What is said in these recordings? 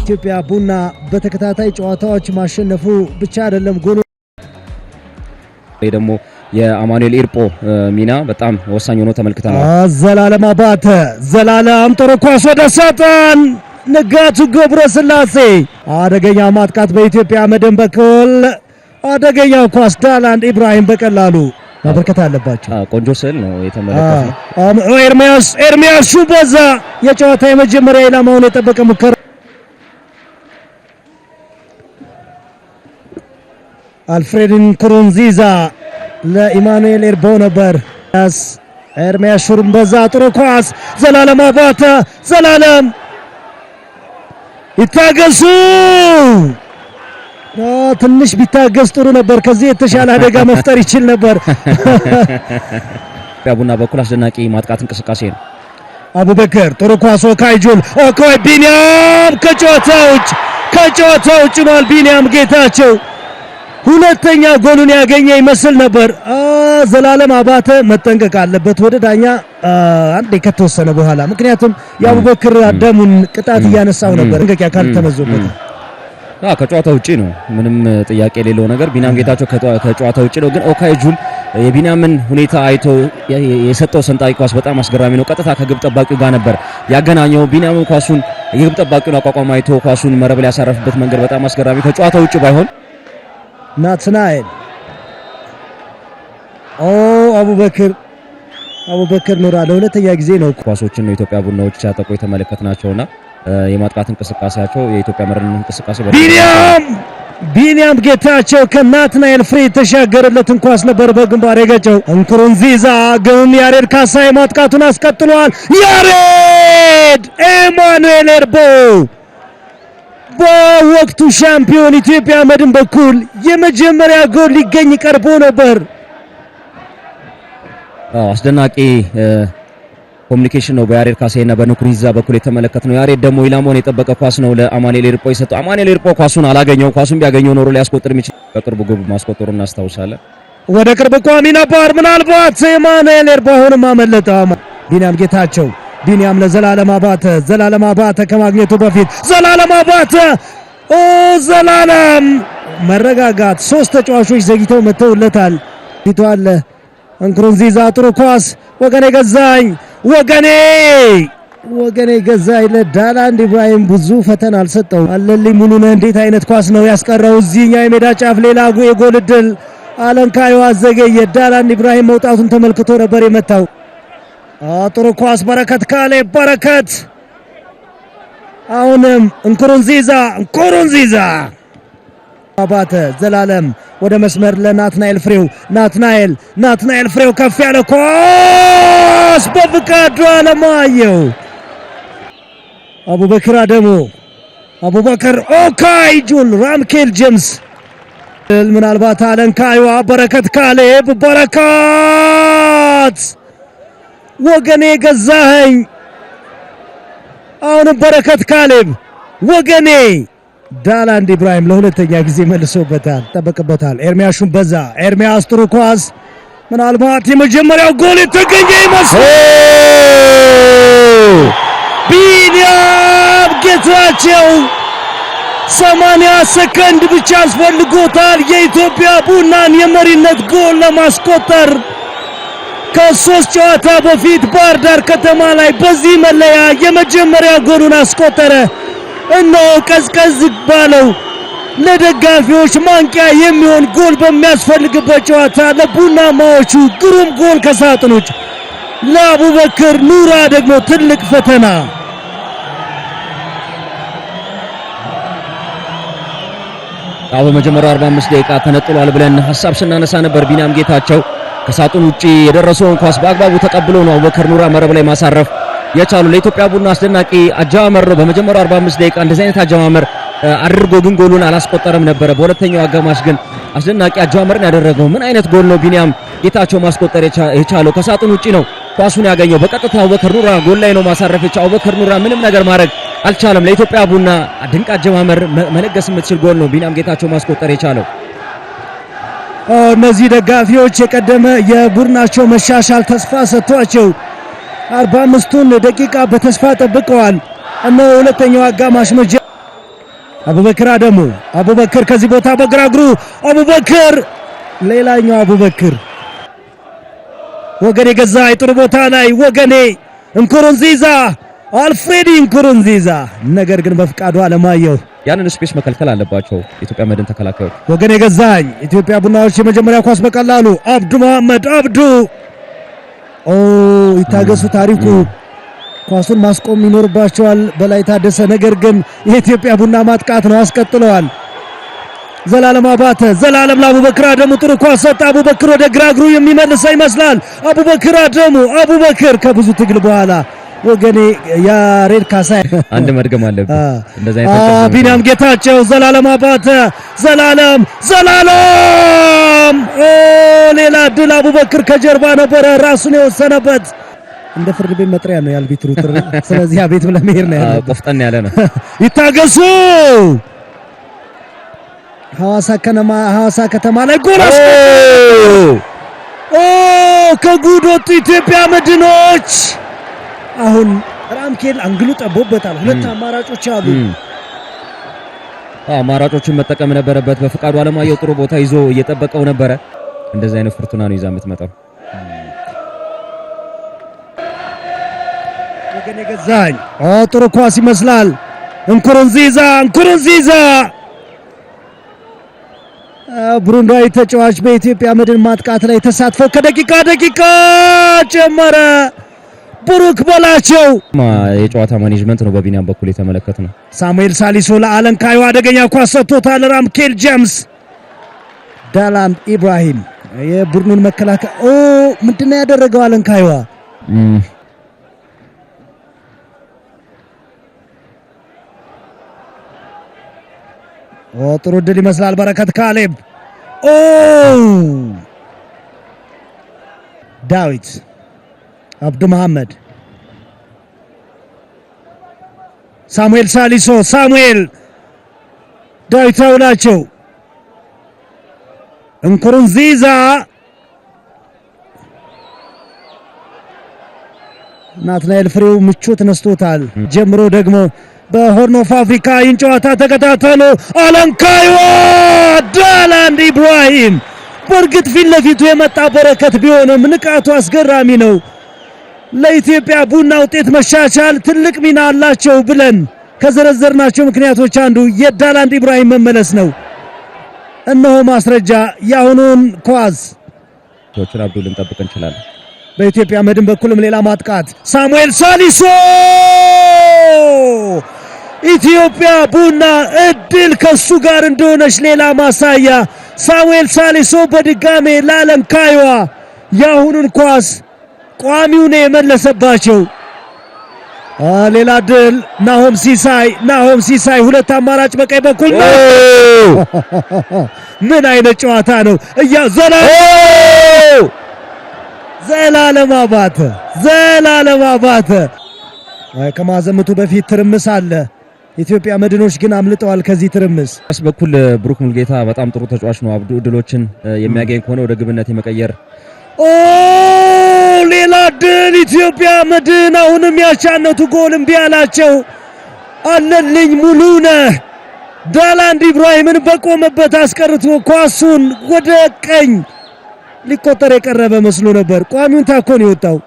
ኢትዮጵያ ቡና በተከታታይ ጨዋታዎች ማሸነፉ ብቻ አይደለም ጎል ደግሞ የአማኑኤል ኢርጶ ሚና በጣም ወሳኝ ሆኖ ተመልክተናል። ዘላለም አባተ ዘላለም ጥሩ ኳስ ወደ ሳጥን ንጋቱ ገብረስላሴ አደገኛ ማጥቃት በኢትዮጵያ መድን በኩል አደገኛ ኳስ ዳላንድ ኢብራሂም በቀላሉ ማበርከት አለባቸው። ቆንጆ ስል ነው የተመለከተው። ኤርሚያስ ሹበዛ የጨዋታ የመጀመሪያ ኢላማውን የጠበቀ ሙከራ አልፍሬድ ንኩሩንዚዛ ለኢማኑኤል ኢርጶ ነበር። ኤርሚያስ ሹበዛ ጥሩ ኳስ ዘላለም አባተ ዘላለም ይታገሱ ትንሽ ቢታገስ ጥሩ ነበር። ከዚህ የተሻለ አደጋ መፍጠር ይችል ነበር። ቡና በኩል አስደናቂ ማጥቃት እንቅስቃሴ ነው። አቡበከር ጥሩ ኳስ ኦኮይ ቢኒያም ከጨዋታ ውጭ ነው። ቢኒያም ጌታቸው ሁለተኛ ጎሉን ያገኘ ይመስል ነበር። ዘላለም አባተ መጠንቀቅ አለበት ወደ ዳኛ አንዴ ከተወሰነ በኋላ፣ ምክንያቱም የአቡበከር አዳሙን ቅጣት እያነሳው ነበር። እንገቂያ ካልተመዘበት ከጨዋታ ውጪ ነው። ምንም ጥያቄ የሌለው ነገር ቢኒያም ጌታቸው ከጨዋታ ውጪ ነው። ግን ኦካይ ጁል የቢኒያምን ሁኔታ አይቶ የሰጠው ሰንጣቂ ኳስ በጣም አስገራሚ ነው። ቀጥታ ከግብ ጠባቂው ጋር ነበር ያገናኘው። ቢኒያም ኳሱን የግብ ጠባቂውን አቋቋም አይቶ ኳሱን መረብ ላይ ያሳረፈበት መንገድ በጣም አስገራሚ፣ ከጨዋታ ውጪ ባይሆን ናትናኤል አቡበከር ኑራ ለሁለተኛ ጊዜ ነው ኳሶችን ነው ኢትዮጵያ ቡናዎች ሲያጠቁ የተመለከትናቸውና የማጥቃት እንቅስቃሴያቸው የኢትዮጵያ መረን እንቅስቃሴ ቢኒያም ጌታቸው ከናትናኤል ፍሬ ተሻገረለትን ኳስ ነበር በግንባር የገጨው። እንኩሩንዚዛ ግን ያሬድ ካሳይ ማጥቃቱን አስቀጥሏል። ያሬድ ኢማኑኤል ኢርጶ በወቅቱ ሻምፒዮን ኢትዮጵያ መድን በኩል የመጀመሪያ ጎል ሊገኝ ቀርቦ ነበር። አስደናቂ ኮሙኒኬሽን ነው በያሬድ ካሳይና በንኩሩንዚዛ በኩል የተመለከትነው። ያሬድ ደግሞ ኢላማውን የጠበቀ ኳስ ነው ለአማኑኤል ኢርጶ የሰጠው። አማኑኤል ኢርጶ ኳሱን አላገኘው። ኳሱን ቢያገኘው ኖሮ ሊያስቆጥር የሚችል በቅርቡ ጎል ማስቆጠሩን እናስታውሳለን። ወደ ቅርብ ቋሚ ነበር ምናልባት ኢማኑኤል ኢርጶ አሁንም አመለጠ። ቢኒያም ጌታቸው ቢኒያም ለዘላለም አባተ ከማግኘቱ በፊት ዘላለም አባተ ዘላለም መረጋጋት። ሶስት ተጫዋቾች ዘግይተው መተውለታል። ፊቷል እንኩሩንዚዛ ጥሩ ኳስ ወገኔ ገዛኝ ለዳላንድ ኢብራሂም ብዙ ፈተና አልሰጠው። አለልኝ ሙሉነህ እንዴት አይነት ኳስ ነው ያስቀረው። እዚህኛው የሜዳ ጫፍ ሌላ የጎል ዕድል አለንካዩ አዘገየ። ዳላንድ ኢብራሂም መውጣቱን ተመልክቶ ነበር የመታው። ጥሩ ኳስ በረከት አሁንም እንኩሩንዚዛ አባተ ዘላለም ወደ መስመር ለናትናኤል ፍሬው ከፍ ያለ ኳስ በፍቃዱ አለማየሁ አቡበከር ኦካይ ጁል ራምኬል ጄምስ ምናልባት አለንካዩ በረከት ካሌብ ወገኔ ገዛኸኝ አሁንም በረከት ካሌብ ወገኔ ዳላንድ ኢብራሂም ለሁለተኛ ጊዜ መልሶበታል፣ ጠበቅበታል። ኤርሚያስ ሹበዛ ጥሩ ኳስ ምናልባት የመጀመሪያው ጎል የተገኘ ይመስላል። ቢኒያም ጌታቸው 80 ሰከንድ ብቻ አስፈልጎታል የኢትዮጵያ ቡናን የመሪነት ጎል ለማስቆጠር። ከሶስት ጨዋታ በፊት ባህር ዳር ከተማ ላይ በዚህ መለያ የመጀመሪያ ጎሉን አስቆጠረ። እነሆ ቀዝቀዝ ባለው ለደጋፊዎች ማንቂያ የሚሆን ጎል በሚያስፈልግበት ጨዋታ ለቡናማዎቹ ግሩም ጎል ከሳጥኖች፣ ለአቡበከር ኑራ ደግሞ ትልቅ ፈተና። በመጀመሪያው 45 ደቂቃ ተነጥሏል ብለን ሐሳብ ስናነሳ ነበር። ቢኒያም ጌታቸው ከሳጥን ውጪ የደረሰውን ኳስ በአግባቡ ተቀብሎ ነው አቡበከር ኑራ መረብ ላይ ማሳረፍ የቻሉ። ለኢትዮጵያ ቡና አስደናቂ አጀማመር ነው። በመጀመሪያው 45 ደቂቃ እንደዚህ አይነት አጀማመር አድርጎ ግን ጎሉን አላስቆጠረም ነበረ። በሁለተኛው አጋማሽ ግን አስደናቂ አጀማመርን ያደረገው ምን አይነት ጎል ነው ቢኒያም ጌታቸው ማስቆጠር የቻለው? ከሳጥን ውጪ ነው ኳሱን ያገኘው። በቀጥታ አቡበከር ኑራ ጎል ላይ ነው ማሳረፍ የቻለው። አቡበከር ኑራ ምንም ነገር ማድረግ አልቻለም። ለኢትዮጵያ ቡና ድንቅ አጀማመር መለገስ የምትችል ጎል ነው ቢኒያም ጌታቸው ማስቆጠር የቻለው። እነዚህ ደጋፊዎች የቀደመ የቡድናቸው መሻሻል ተስፋ ሰጥቷቸው 45ቱን ደቂቃ በተስፋ ጠብቀዋል። እነሆ ሁለተኛው አጋማሽ አቡበክር አደሙ አቡበክር ከዚህ ቦታ በግራ እግሩ አቡበክር ሌላኛው አቡበክር ወገኔ ገዛኸኝ ጥሩ ቦታ ላይ ወገኔ እንኩሩንዚዛ አልፍሬዲ እንኩሩንዚዛ ነገር ግን በፍቃዱ አለማየሁ ያንን ስፔስ መከልከል አለባቸው ኢትዮጵያ መድን ተከላካዮች። ወገኔ ገዛኸኝ ኢትዮጵያ ቡናዎች የመጀመሪያ ኳስ በቀላሉ አብዱ መሐመድ አብዱ ይታገሱ ታሪኩ ኳሱን ማስቆም ይኖርባቸዋል በላይ ታደሰ። ነገር ግን የኢትዮጵያ ቡና ማጥቃት ነው አስቀጥለዋል። ዘላለም አባተ ዘላለም ለአቡበክር አደሙ ጥሩ ኳስ ሰጠ። አቡበክር ወደ ግራ እግሩ የሚመልሰው ይመስላል። አቡበክር አደሙ አቡበክር ከብዙ ትግል በኋላ ወገኔ ያሬድ ካሳይ አንድ መድገም አለበት እንደዛ አይተው ቢኒያም ጌታቸው ዘላለም አባተ ዘላለም ሌላ ድል አቡበክር ከጀርባ ነበረ ራሱን የወሰነበት እንደ ፍርድ ቤት መጥሪያ ነው ያልቢትሩ ጥሪ። ስለዚህ አቤት ብለህ መሄድ ነው ያለው። ቆፍጠን ያለ ነው። ይታገሱ ሐዋሳ ከተማ ላይ ጎል ከጉድ ወጡ ኢትዮጵያ መድኖች። አሁን ራምኬል አንግሉ ጠቦበታል። ሁለት አማራጮች አሉ። አማራጮችን መጠቀም ነበረበት። በፍቃዱ አለማየሁ ጥሩ ቦታ ይዞ እየጠበቀው ነበረ። እንደዚህ አይነት ፍርቱና ነው ይዛ የምትመጣው። ወገኔ ገዛኸኝ ጥሩ ኳስ ይመስላል። እንኩሩንዚዛ ብሩንዳዊ ተጫዋች በኢትዮጵያ መድን ማጥቃት ላይ ተሳትፎ ከደቂቃ ጀመረ። ብሩክ በላቸው የጨዋታ ማኔጅመንት ነው በቢኒያም በኩል የተመለከትነው። ሳሙኤል ሳሊሶ ለአለን ካዩ አደገኛ ኳስ ሰጥቶታል። ራምኬል ጄምስ ዳላን ኢብራሂም የቡድኑን መከላከል ምንድነው ያደረገው? አለን ካዩ ጥሩ ድል ይመስላል። በረከት ካሌብ ዳዊት አብዱ መሐመድ ሳሙኤል ሳሊሶ ዳዊት አውላቸው እንኩሩንዚዛ ናትናኤል ፍሬው ምቾት ነስቶታል። ጀምሮ ደግሞ በሆርን ኦፍ አፍሪካ ይህን ጨዋታ ተከታተሉ። አለንካይዋ ዳላንድ ኢብራሂም በእርግጥ ፊት ለፊቱ የመጣ በረከት ቢሆንም ንቃቱ አስገራሚ ነው። ለኢትዮጵያ ቡና ውጤት መሻሻል ትልቅ ሚና አላቸው ብለን ከዘረዘርናቸው ምክንያቶች አንዱ የዳላንድ ኢብራሂም መመለስ ነው። እነሆ ማስረጃ። የአሁኑን ኳስ ቶችን አብዱል እንጠብቅ እንችላለን። በኢትዮጵያ መድን በኩልም ሌላ ማጥቃት ሳሙኤል ሳሊሶ ኢትዮጵያ ቡና እድል ከሱ ጋር እንደሆነች ሌላ ማሳያ። ሳሙኤል ሳሊሶ በድጋሜ ለአለም ካይዋ የአሁኑን ኳስ ቋሚውን የመለሰባቸው። ሌላ ድል ናሆም ሲሳይ ሁለት አማራጭ በቀኝ በኩል ነው። ምን አይነት ጨዋታ ነው! ዘላለም አባተ ከማዘምቱ በፊት ትርምስ አለ። ኢትዮጵያ መድኖች ግን አምልጠዋል ከዚህ ትርምስ። በኩል ብሩክ ሙልጌታ በጣም ጥሩ ተጫዋች ነው። አብዱ ድሎችን የሚያገኝ ከሆነ ወደ ግብነት የመቀየር ሌላ ድል ኢትዮጵያ መድን አሁንም ያቻነቱ ጎል እምቢ አላቸው። አለልኝ ሙሉነህ ዳላንድ ኢብራሂምን በቆመበት አስቀርቶ ኳሱን ወደ ቀኝ ሊቆጠር የቀረበ መስሎ ነበር። ቋሚውን ታኮን የወጣው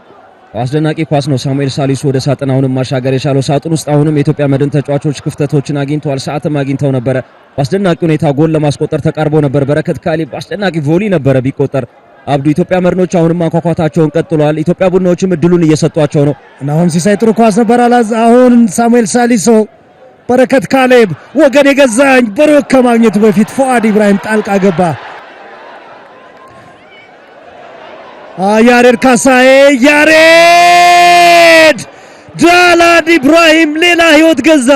አስደናቂ ኳስ ነው። ሳሙኤል ሳሊሶ ወደ ሳጥን አሁንም ማሻገር የቻለው ሳጥን ውስጥ አሁንም የኢትዮጵያ መድን ተጫዋቾች ክፍተቶችን አግኝተዋል። ሰዓትም አግኝተው ነበረ። በአስደናቂ ሁኔታ ጎል ለማስቆጠር ተቃርቦ ነበር። በረከት ካሌብ አስደናቂ ቮሊ ነበረ ቢቆጠር። አብዱ ኢትዮጵያ መድኖች አሁንም ማንኳኳታቸውን ቀጥሏል። ኢትዮጵያ ቡናዎችም እድሉን እየሰጧቸው ነው። ናሆም ሲሳይ ጥሩ ኳስ ነበር። አሁን ሳሙኤል ሳሊሶ በረከት ካሌብ ወገን የገዛኝ በሮክ ከማግኘቱ በፊት ፉአድ ኢብራሂም ጣልቃ ገባ። ያሬድ ካሳዬ ዳላንድ ኢብራሂም ሌላ ህይወት ገዛ።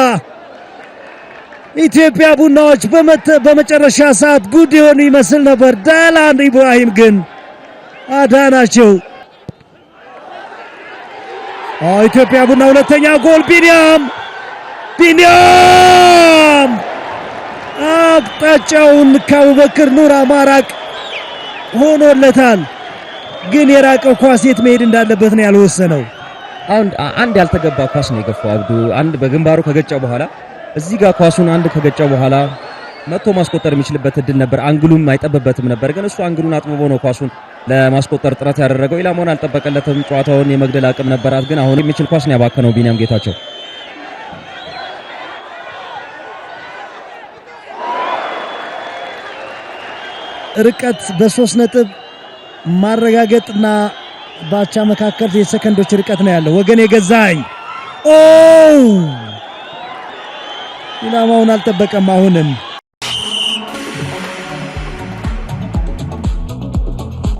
ኢትዮጵያ ቡናዎች በመጨረሻ ሰዓት ጉድ የሆኑ ይመስል ነበር። ዳላንድ ኢብራሂም ግን አዳናቸው። ኢትዮጵያ ቡና ሁለተኛ ጎል ቢኒያም አቅጣጫውን ከአቡበክር ኑራ ማራቅ ሆኖለታል። ግን የራቀው ኳስ የት መሄድ እንዳለበት ነው ያልወሰነው። አንድ ያልተገባ ኳስ ነው የገፋው አብዱ። አንድ በግንባሩ ከገጨው በኋላ እዚህ ጋር ኳሱን አንድ ከገጨው በኋላ መጥቶ ማስቆጠር የሚችልበት እድል ነበር። አንግሉም አይጠበበትም ነበር፣ ግን እሱ አንግሉን አጥብቦ ነው ኳሱን ለማስቆጠር ጥረት ያደረገው። ኢላማውን አልጠበቀለትም። ጨዋታውን የመግደል አቅም ነበራት፣ ግን አሁን የሚችል ኳስ ነው ያባከነው ቢኒያም ጌታቸው። ርቀት በ3 ነጥብ ማረጋገጥና ባቻ መካከል የሰከንዶች ርቀት ነው ያለው። ወገን የገዛኝ ኢላማውን አልጠበቀም። አሁንም